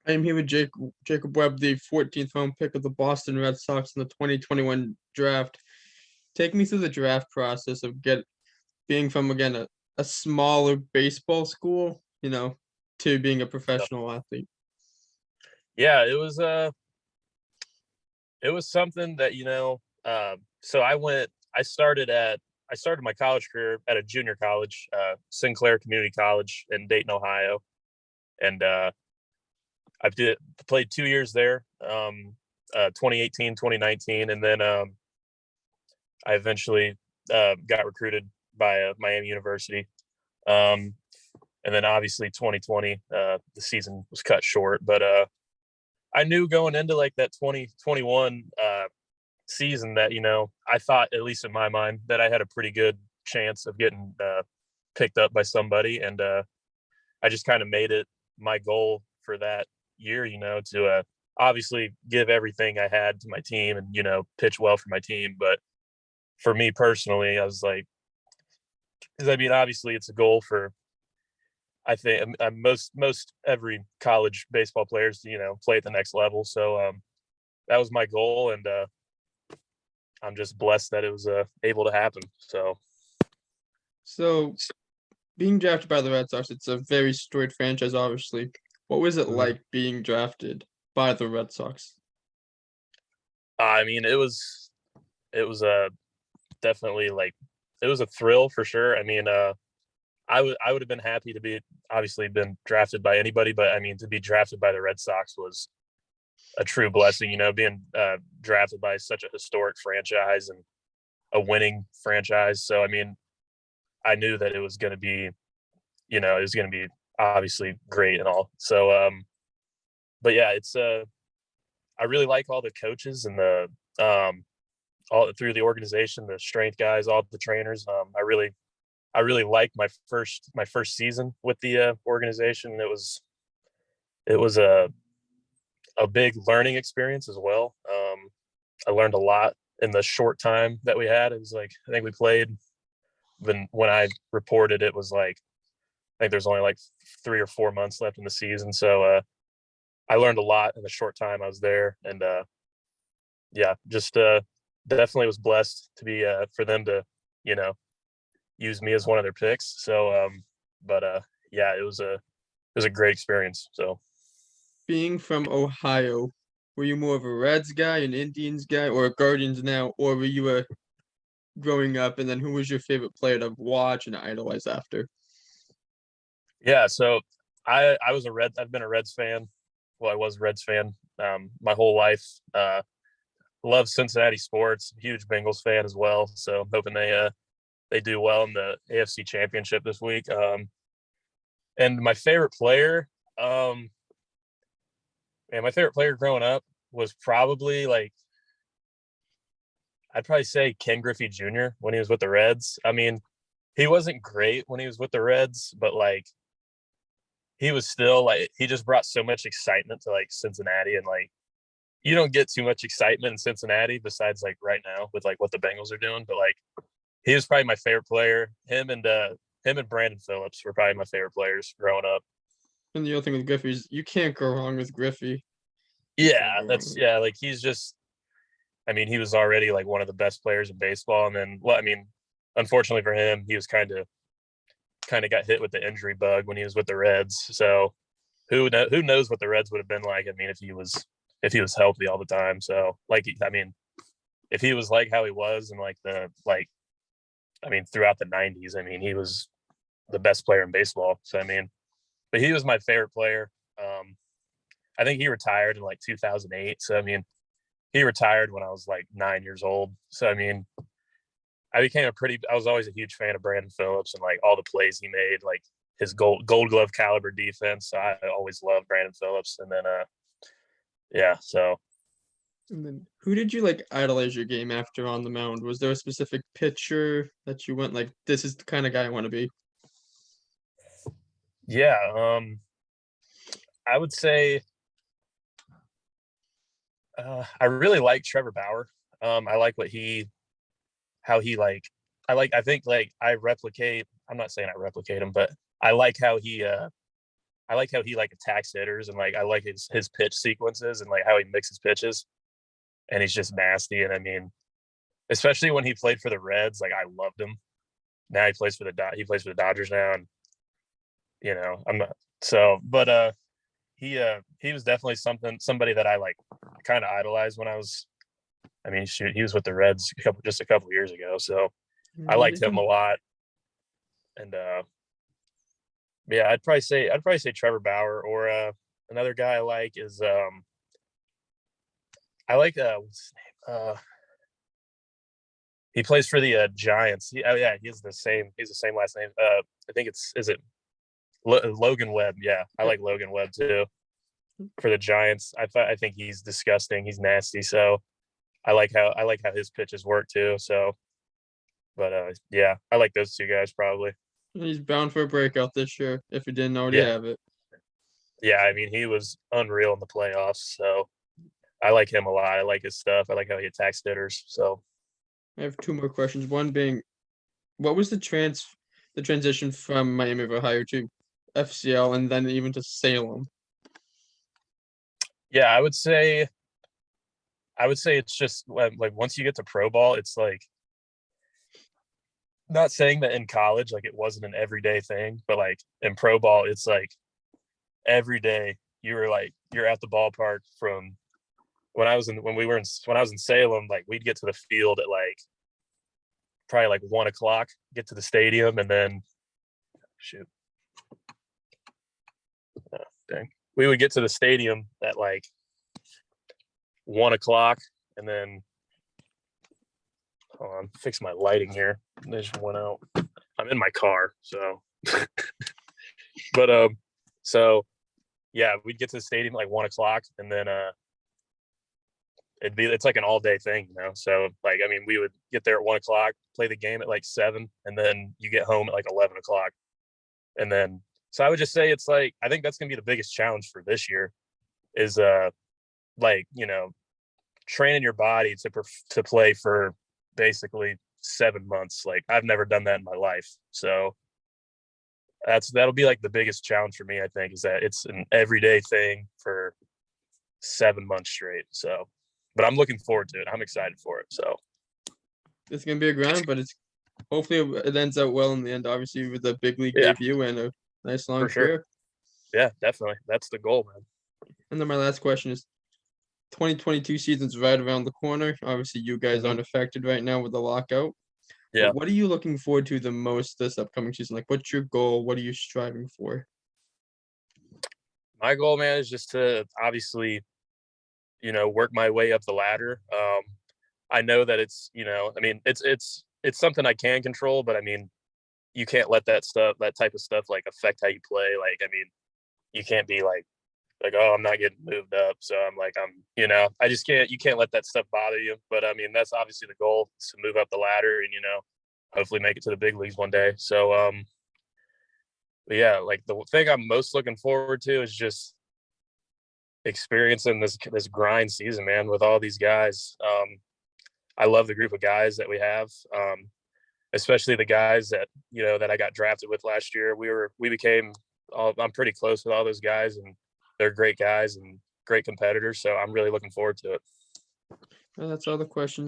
I am here with Jacob Webb, the 14th round pick of the Boston Red Sox in the 2021 draft. Take me through the draft process of being from again a smaller baseball school, to being a Yep. professional athlete. Yeah, it was something that so I started my college career at a junior college, Sinclair Community College in Dayton, Ohio, and I played 2 years there, 2018, 2019, and then I eventually got recruited by Miami University. Um, and then obviously 2020, the season was cut short, but I knew going into like that 2021 season that, I thought, at least in my mind, that I had a pretty good chance of getting picked up by somebody. And I just kind of made it my goal for that year, to obviously give everything I had to my team and, pitch well for my team. But for me personally, I was like, because I mean, obviously it's a goal for, I think, most every college baseball players, play at the next level. So that was my goal. And I'm just blessed that it was able to happen. So So, being drafted by the Red Sox, it's a very storied franchise, obviously. What was it mhm. like being drafted by the Red Sox? I mean, it was a definitely like it was a thrill for sure. I mean, I would have been happy to be obviously been drafted by anybody, but I mean to be drafted by the Red Sox was a true blessing. Being drafted by such a historic franchise and a winning franchise. So I mean, I knew that it was going to be, it was going to be obviously great and all. So, but yeah, it's I really like all the coaches and the all through the organization, the strength guys, all the trainers. I really liked my first season with the organization. It was a big learning experience as well. I learned a lot in the short time that we had. It was like I think we played. Then when I reported, it was like I think there's only like 3 or 4 months left in the season. So I learned a lot in the short time I was there, and yeah, just definitely was blessed to be for them to you know use me as one of their picks. So, but yeah, it was a great experience. So Being from Ohio, were you more of a Reds guy, an Indians guy, or a Guardians now, or were you a growing up, and then who was your favorite player to watch and idolize after? yeah, so I was a Red. I've been a Reds fan. Well, I was a Reds fan my whole life. Love Cincinnati sports. Huge Bengals fan as well. So I'm hoping they do well in the AFC Championship this week. And my favorite player, um, and my favorite player growing up was probably like I'd probably say Ken Griffey Jr. when he was with the Reds. I mean, he wasn't great when he was with the Reds, but like he was still like he just brought so much excitement to like Cincinnati, and like you don't get too much excitement in Cincinnati besides like right now with like what the Bengals are doing. But like he was probably my favorite player. Him and Brandon Phillips were probably my favorite players growing up. And the other thing with Griffey is you can't go wrong with Griffey. You can't Yeah, go wrong that's with yeah. Like he's just. I mean, he was already like one of the best players in baseball, and then well, I mean, unfortunately for him, he was kind of got hit with the injury bug when he was with the Reds. So who knows what the Reds would have been like? I mean, if he was healthy all the time. So like I mean, if he was like how he was and I mean throughout the '90s, I mean he was the best player in baseball. So I mean, but he was my favorite player. Um, I think he retired in like 2008. So I mean, he retired when I was like 9 years old. So I mean, I was always a huge fan of Brandon Phillips and like all the plays he made, like his gold glove caliber defense. So I always loved Brandon Phillips. And then yeah, so And then who did you like idolize your game after on the mound? Was there a specific pitcher that you went like, this is the kind of guy I want to be? yeah, I would say I really like Trevor Bauer. I like how he like I think like I replicate I'm not saying I replicate him, but I like how he I like how he like attacks hitters and like I like his pitch sequences and like how he mixes pitches. And he's just nasty. And I mean, especially when he played for the Reds, like I loved him. Now he plays for the Dodgers now, and I'm not so. But he was definitely somebody that I like kind of idolized when I was. I mean, shoot, he was with the Reds just a couple years ago, so I liked him a lot. And yeah, I'd probably say Trevor Bauer or another guy I like is I like what's his name? He plays for the Giants. Oh yeah, he's the same last name. I think is it Logan Webb? Yeah, I like Logan Webb too for the Giants. I think he's disgusting. He's nasty. So I like how his pitches work too. So, but yeah, I like those two guys probably. He's bound for a breakout this year if he didn't already Yeah, have it. yeah. I mean, he was unreal in the playoffs. So I like him a lot. I like his stuff. I like how he attacks hitters. So I have two more questions. One being, what was the transition from Miami of Ohio to FCL and then even to Salem? yeah, I would say it's just like once you get to pro ball, it's like not saying that in college like it wasn't an everyday thing, but like in pro ball, it's like every day you're at the ballpark from when I was in Salem, like we'd get to the field at like probably like 1 o'clock, get to the stadium, and then shoot, oh, dang, we would get to the stadium at like 1 o'clock, and then hold on, fix my lighting here. They just went out. I'm in my car, so but so yeah, we'd get to the stadium at like 1 o'clock, and then it's like an all day thing, So like I mean, we would get there at 1 o'clock, play the game at like 7, and then you get home at like 11 o'clock, and then so I would just say it's like I think that's gonna be the biggest challenge for this year is like training your body to play for basically 7 months. Like I've never done that in my life, so that'll be like the biggest challenge for me. I think is that it's an everyday thing for 7 months straight. So, but I'm looking forward to it. I'm excited for it. So It's gonna be a grind, but it's hopefully it ends out well in the end. Obviously, with a big league yeah, debut and a nice long for sure. career. Yeah, definitely. That's the goal, man. And then my last question is 2022 season's right around the corner. Obviously, you guys Mhm. aren't affected right now with the lockout. But Yeah, what are you looking forward to the most this upcoming season? Like, what's your goal? What are you striving for? my goal, man, is just to obviously, work my way up the ladder. I know that I mean, it's something I can control, but I mean, you can't let that type of stuff, like affect how you play. Like, I mean, you can't be like, oh, I'm not getting moved up, so I just can't. You can't let that stuff bother you. But I mean, that's obviously the goal is to move up the ladder and hopefully make it to the big leagues one day. So but yeah, like the thing I'm most looking forward to is just experiencing this grind season, man, with all these guys. I love the group of guys that we have, especially the guys that I got drafted with last year. We became. I'm pretty close with all those guys, and they're great guys and great competitors. So I'm really looking forward to it. Well, that's all the questions.